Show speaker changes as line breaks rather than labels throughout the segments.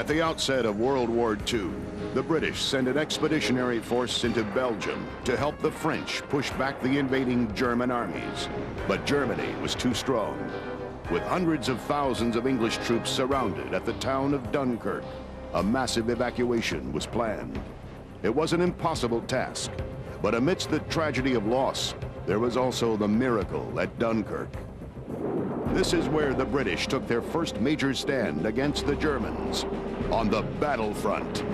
At the outset of World War II, the British sent an expeditionary force into Belgium to help the French push back the invading German armies. But Germany was too strong. With hundreds of thousands of English troops surrounded at the town of Dunkirk, a massive evacuation was planned. It was an impossible task, but amidst the tragedy of loss, there was also the miracle at Dunkirk. This is where the British took their first major stand against the Germans, on the battlefront.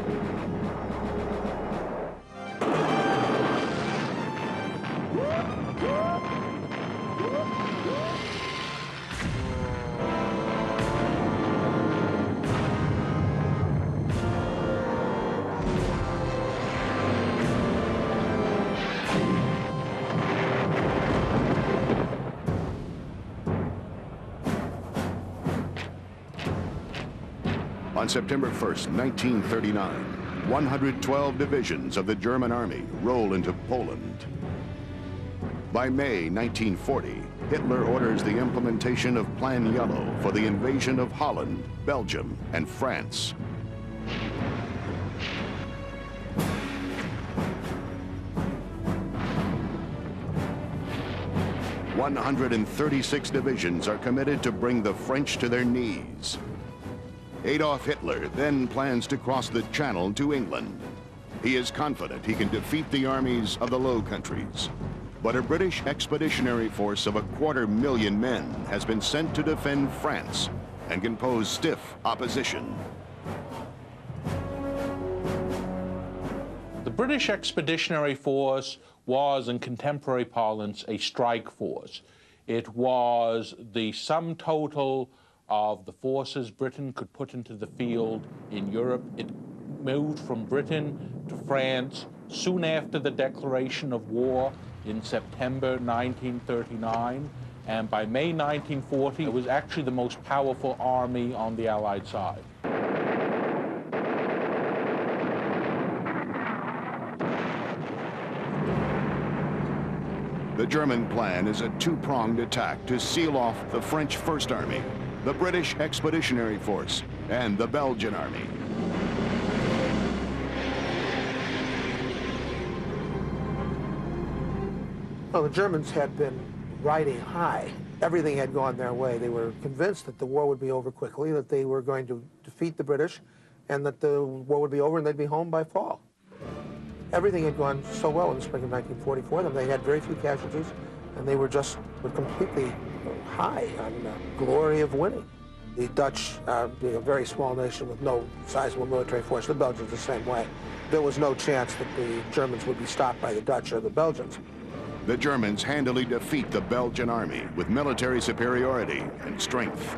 On September 1st, 1939, 112 divisions of the German army roll into Poland. By May 1940, Hitler orders the implementation of Plan Yellow for the invasion of Holland, Belgium, and France. "136 divisions are committed to bring the French to their knees." Adolf Hitler then plans to cross the Channel to England. He is confident he can defeat the armies of the Low Countries. But a British expeditionary force of 250,000 men has been sent to defend France and can pose stiff opposition.
The British Expeditionary Force was, in contemporary parlance, a strike force. It was the sum total of the forces Britain could put into the field in Europe. It moved from Britain to France soon after the declaration of war in September 1939, and by May 1940, it was actually the most powerful army on the Allied side.
The German plan is a two-pronged attack to seal off the French First Army, the British Expeditionary Force, and the Belgian Army.
Well, the Germans had been riding high. Everything had gone their way. They were convinced that the war would be over quickly, that they were going to defeat the British, and that the war would be over and they'd be home by fall. Everything had gone so well in the spring of 1944 that they had very few casualties, and they were completely high on the glory of winning. The Dutch, being a very small nation with no sizable military force, the Belgians the same way, there was no chance that the Germans would be stopped by the Dutch or the Belgians.
The Germans handily defeat the Belgian army with military superiority and strength.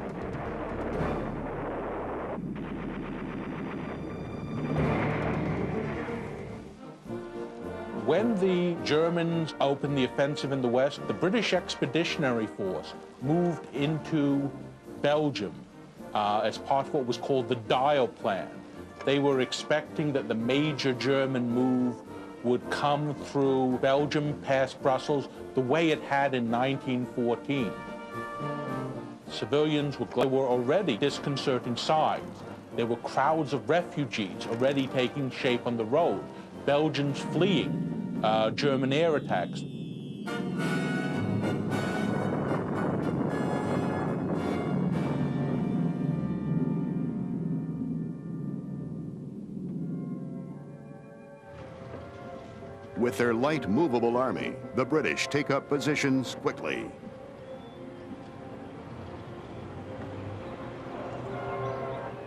When the Germans opened the offensive in the West, the British Expeditionary Force moved into Belgium as part of what was called the Dial Plan. They were expecting that the major German move would come through Belgium, past Brussels, the way it had in 1914. Civilians were already disconcerting signs. There were crowds of refugees already taking shape on the road, Belgians fleeing German air attacks.
With their light, movable army, the British take up positions quickly.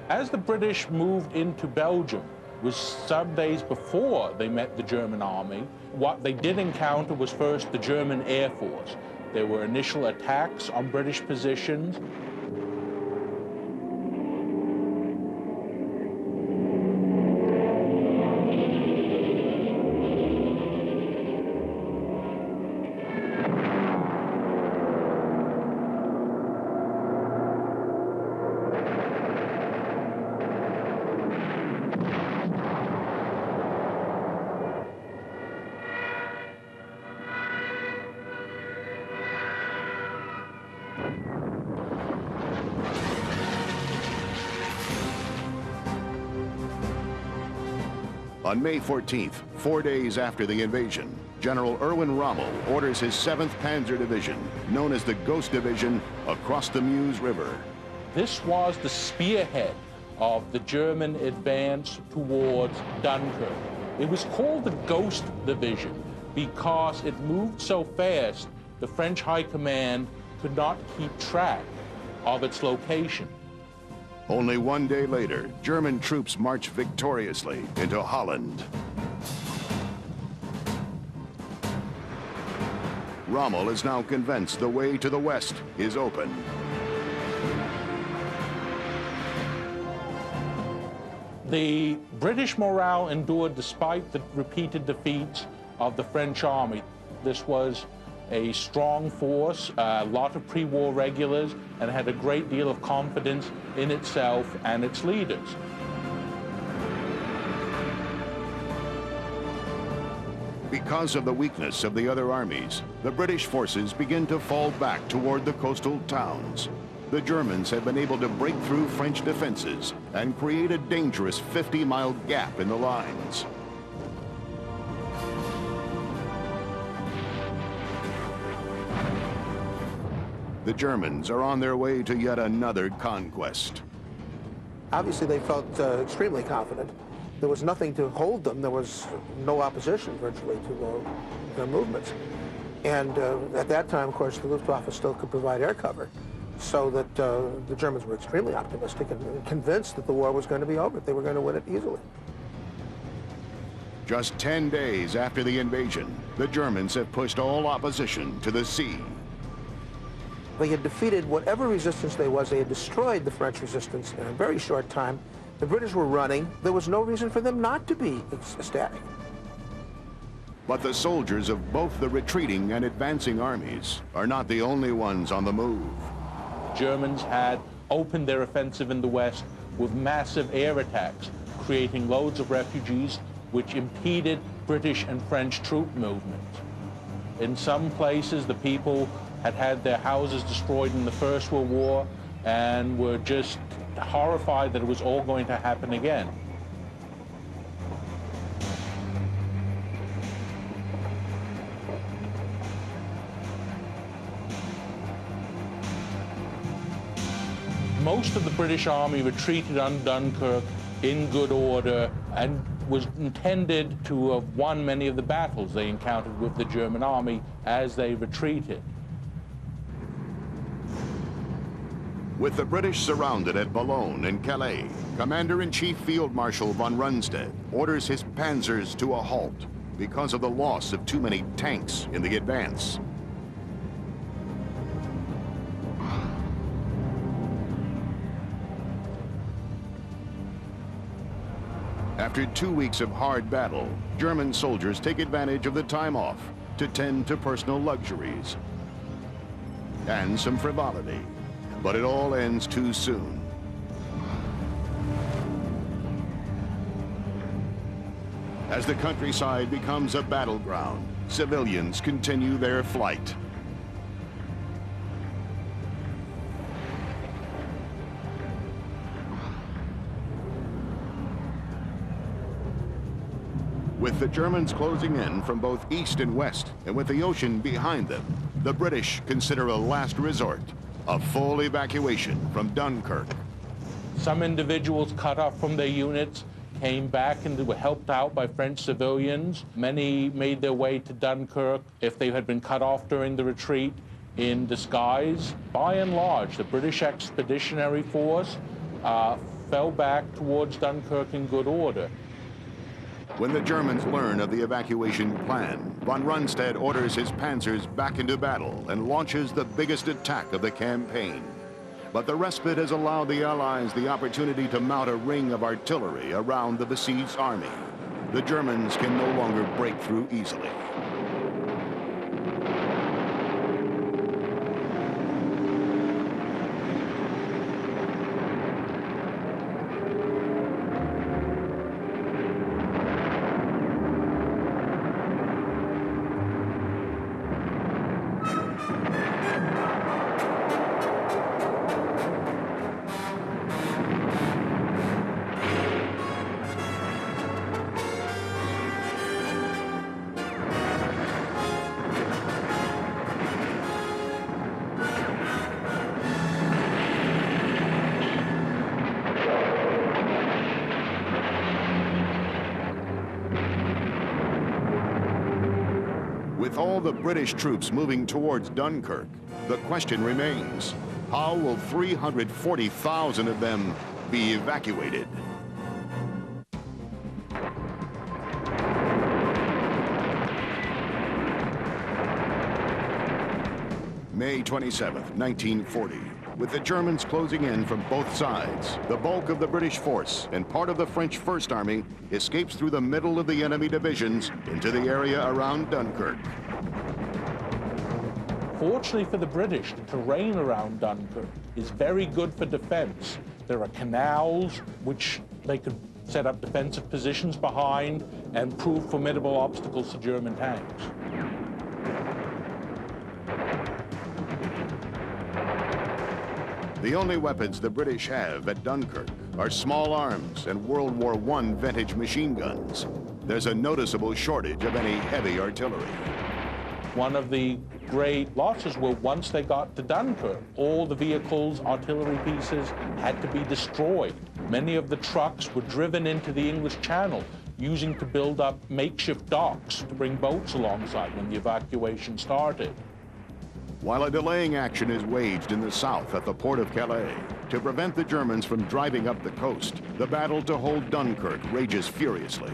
As the British moved into Belgium, was some days before they met the German army. What they did encounter was first the German Air Force. There were initial attacks on British positions.
On May 14th, 4 days after the invasion, General Erwin Rommel orders his 7th Panzer Division, known as the Ghost Division, across the Meuse River.
This was the spearhead of the German advance towards Dunkirk. It was called the Ghost Division because it moved so fast the French High Command could not keep track of its location.
Only 1 day later, German troops marched victoriously into Holland. Rommel is now convinced the way to the west is open.
The British morale endured despite the repeated defeats of the French army. This was a strong force, a lot of pre-war regulars, and had a great deal of confidence in itself and its leaders.
Because of the weakness of the other armies, the British forces begin to fall back toward the coastal towns. The Germans have been able to break through French defenses and create a dangerous 50-mile gap in the lines. The Germans are on their way to yet another conquest.
Obviously, they felt extremely confident. There was nothing to hold them. There was no opposition virtually to their movements. And at that time, of course, the Luftwaffe still could provide air cover, so that the Germans were extremely optimistic and convinced that the war was going to be over. They were going to win it easily.
Just 10 days after the invasion, the Germans have pushed all opposition to the sea.
They had defeated whatever resistance there was. They had destroyed the French resistance in a very short time. The British were running. There was no reason for them not to be ecstatic.
But the soldiers of both the retreating and advancing armies are not the only ones on the move.
Germans had opened their offensive in the west with massive air attacks, creating loads of refugees, which impeded British and French troop movement. In some places, the people had had their houses destroyed in the First World War and were just horrified that it was all going to happen again. Most of the British Army retreated on Dunkirk in good order and was intended to have won many of the battles they encountered with the German army as they retreated.
With the British surrounded at Boulogne and Calais, Commander-in-Chief Field Marshal von Rundstedt orders his panzers to a halt because of the loss of too many tanks in the advance. After 2 weeks of hard battle, German soldiers take advantage of the time off to tend to personal luxuries and some frivolity. But it all ends too soon. As the countryside becomes a battleground, civilians continue their flight. With the Germans closing in from both east and west, and with the ocean behind them, the British consider a last resort: a full evacuation from Dunkirk.
Some individuals cut off from their units came back and were helped out by French civilians. Many made their way to Dunkirk if they had been cut off during the retreat in disguise. By and large, the British Expeditionary Force fell back towards Dunkirk in good order.
When the Germans learn of the evacuation plan, von Rundstedt orders his panzers back into battle and launches the biggest attack of the campaign. But the respite has allowed the Allies the opportunity to mount a ring of artillery around the besieged army. The Germans can no longer break through easily. With all the British troops moving towards Dunkirk, the question remains, how will 340,000 of them be evacuated? May 27th, 1940. With the Germans closing in from both sides, the bulk of the British force and part of the French First Army escapes through the middle of the enemy divisions into the area around Dunkirk.
Fortunately for the British, the terrain around Dunkirk is very good for defense. There are canals which they could set up defensive positions behind and prove formidable obstacles to German tanks.
The only weapons the British have at Dunkirk are small arms and World War I vintage machine guns. There's a noticeable shortage of any heavy artillery.
One of the great losses were once they got to Dunkirk, all the vehicles, artillery pieces had to be destroyed. Many of the trucks were driven into the English Channel, using to build up makeshift docks to bring boats alongside when the evacuation started.
While a delaying action is waged in the south at the port of Calais to prevent the Germans from driving up the coast, the battle to hold Dunkirk rages furiously.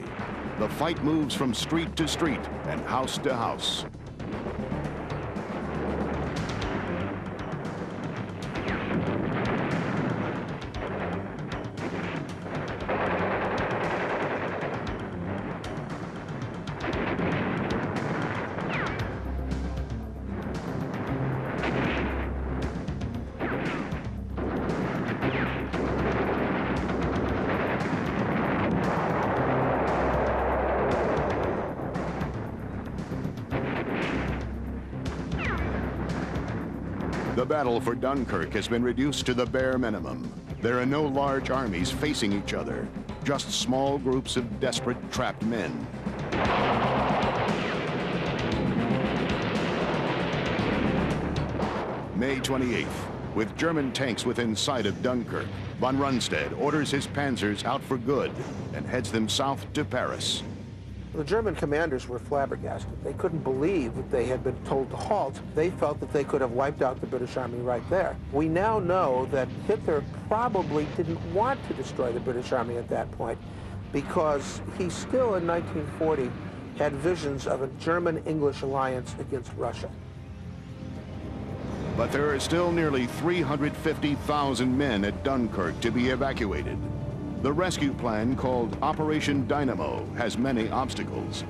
The fight moves from street to street and house to house. The battle for Dunkirk has been reduced to the bare minimum. There are no large armies facing each other, just small groups of desperate, trapped men. May 28th, with German tanks within sight of Dunkirk, von Rundstedt orders his panzers out for good and heads them south to Paris.
The German commanders were flabbergasted. They couldn't believe that they had been told to halt. They felt that they could have wiped out the British Army right there. We now know that Hitler probably didn't want to destroy the British Army at that point because he still, in 1940, had visions of a German-English alliance against Russia.
But there are still nearly 350,000 men at Dunkirk to be evacuated. The rescue plan, called Operation Dynamo, has many obstacles.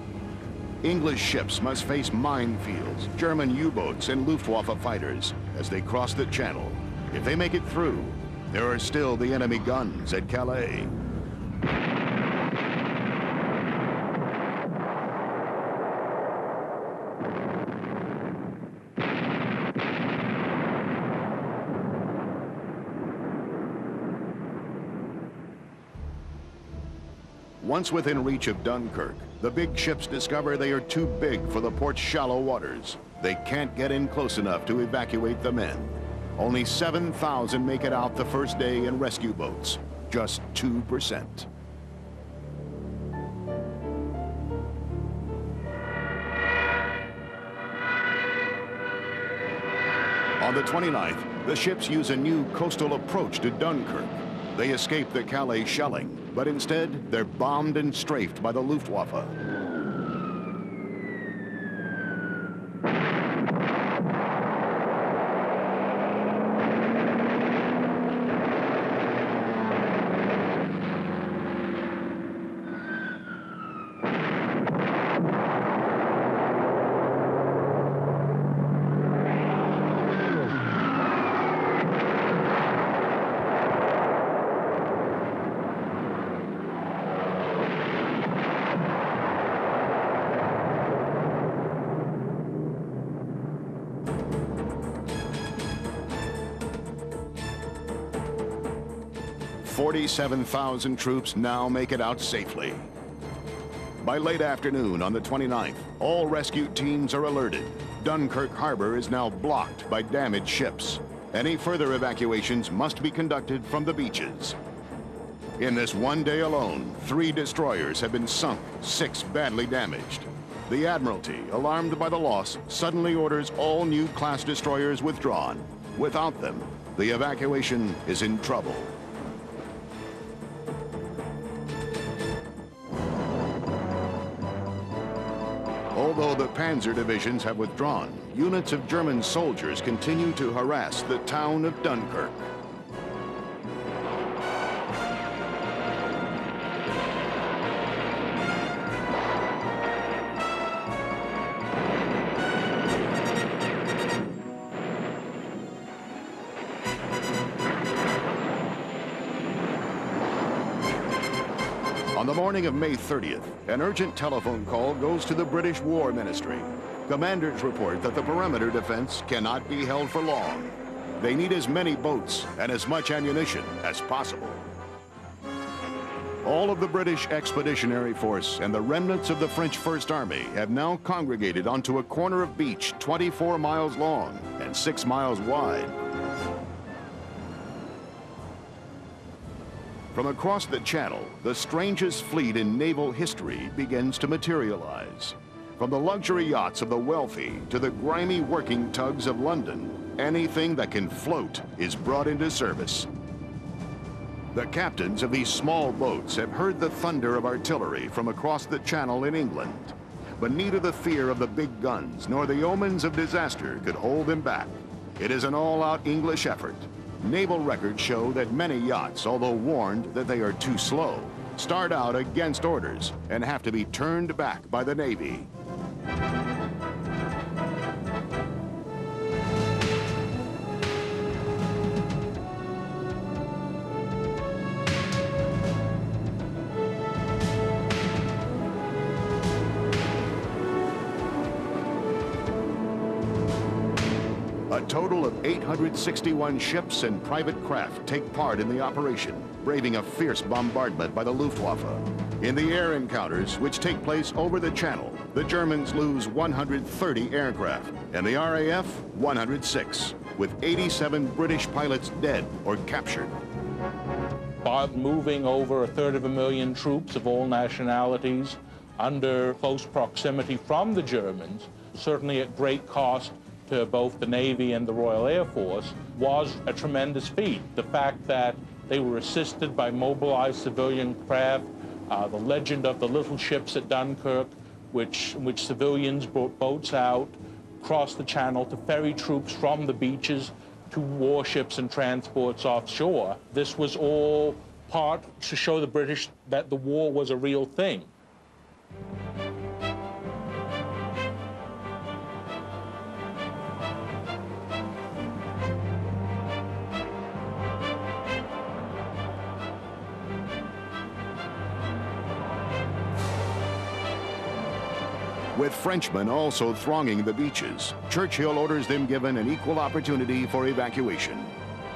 English ships must face minefields, German U-boats, and Luftwaffe fighters as they cross the channel. If they make it through, there are still the enemy guns at Calais. Once within reach of Dunkirk, the big ships discover they are too big for the port's shallow waters. They can't get in close enough to evacuate the men. Only 7,000 make it out the first day in rescue boats, just 2%. On the 29th, the ships use a new coastal approach to Dunkirk. They escape the Calais shelling, but instead they're bombed and strafed by the Luftwaffe. "47,000 troops now make it out safely. By late afternoon on the 29th, all rescue teams are alerted. Dunkirk harbor is now blocked by damaged ships. Any further evacuations must be conducted from the beaches. In this one day alone, 3 destroyers have been sunk, 6 badly damaged. The Admiralty, alarmed by the loss, suddenly orders all new class destroyers withdrawn. Without them, the Evacuation is in trouble. Although the Panzer divisions have withdrawn, units of German soldiers continue to harass the town of Dunkirk. On the morning of May 30th, an urgent telephone call goes to the British War Ministry. Commanders report that the perimeter defense cannot be held for long. They need as many boats and as much ammunition as possible. All of the British Expeditionary Force and the remnants of the French First Army have now congregated onto a corner of beach 24 miles long and 6 miles wide. From across the Channel, the strangest fleet in naval history begins to materialize. From the luxury yachts of the wealthy to the grimy working tugs of London, anything that can float is brought into service. The captains of these small boats have heard the thunder of artillery from across the Channel in England, but neither the fear of the big guns nor the omens of disaster could hold them back. It is an all-out English effort. Naval records show that many yachts, although warned that they are too slow, start out against orders and have to be turned back by the Navy. A total of 861 ships and private craft take part in the operation, braving a fierce bombardment by the Luftwaffe. In the air encounters, which take place over the Channel, the Germans lose 130 aircraft, and the RAF 106, with 87 British pilots dead or captured.
By moving over 1/3 troops of all nationalities under close proximity from the Germans, certainly at great cost to both the Navy and the Royal Air Force, was a tremendous feat. The fact that they were assisted by mobilized civilian craft, the legend of the little ships at Dunkirk, which civilians brought boats out, across the Channel to ferry troops from the beaches to warships and transports offshore. This was all part to show the British that the war was a real thing.
With Frenchmen also thronging the beaches, Churchill orders them given an equal opportunity for evacuation.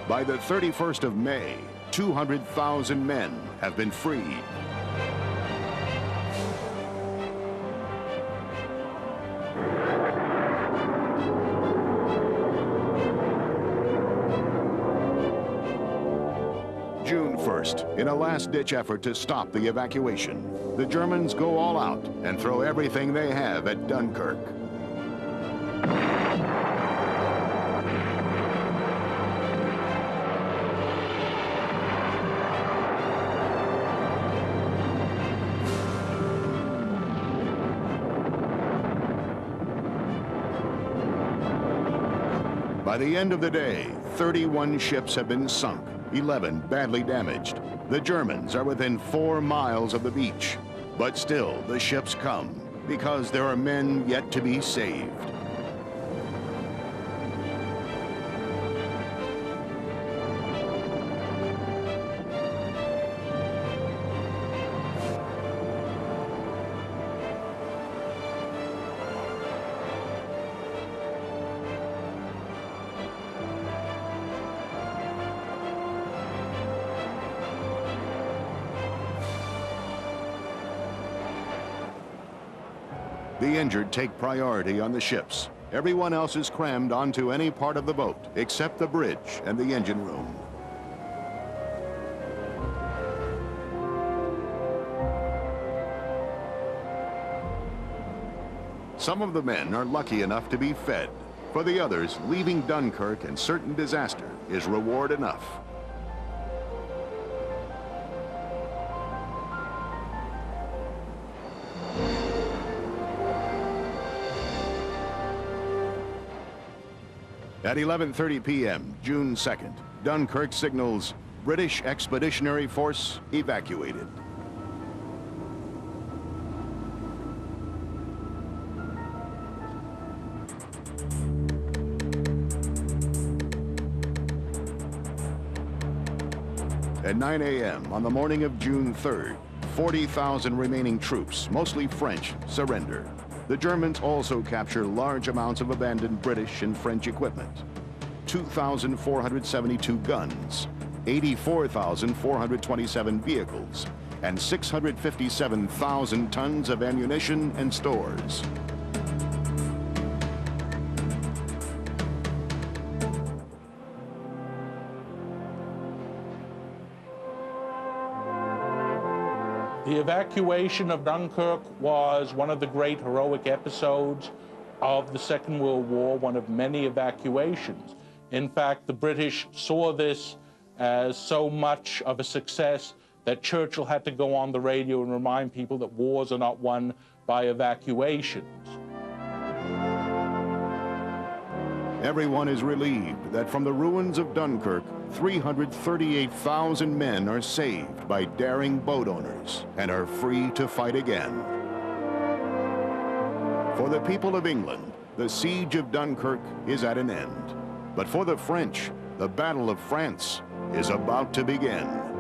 By the 31st of May, 200,000 men have been freed. June 1st, in a last-ditch effort to stop the evacuation, the Germans go all out and throw everything they have at Dunkirk. By the end of the day, 31 ships have been sunk, 11 badly damaged. The Germans are within 4 miles of the beach. But still, the ships come, because there are men yet to be saved. The injured take priority on the ships. Everyone else is crammed onto any part of the boat, except the bridge and the engine room. Some of the men are lucky enough to be fed. For the others, leaving Dunkirk and certain disaster is reward enough. At 11:30 p.m., June 2nd, Dunkirk signals British Expeditionary Force evacuated. At 9 a.m. on the morning of June 3rd, 40,000 remaining troops, mostly French, surrender. The Germans also capture large amounts of abandoned British and French equipment. 2,472 guns, 84,427 vehicles, and 657,000 tons of ammunition and stores.
The evacuation of Dunkirk was one of the great heroic episodes of the Second World War, one of many evacuations. In fact, the British saw this as so much of a success that Churchill had to go on the radio and remind people that wars are not won by evacuations.
Everyone is relieved that from the ruins of Dunkirk, 338,000 men are saved by daring boat owners and are free to fight again. For the people of England, the siege of Dunkirk is at an end. But for the French, the Battle of France is about to begin.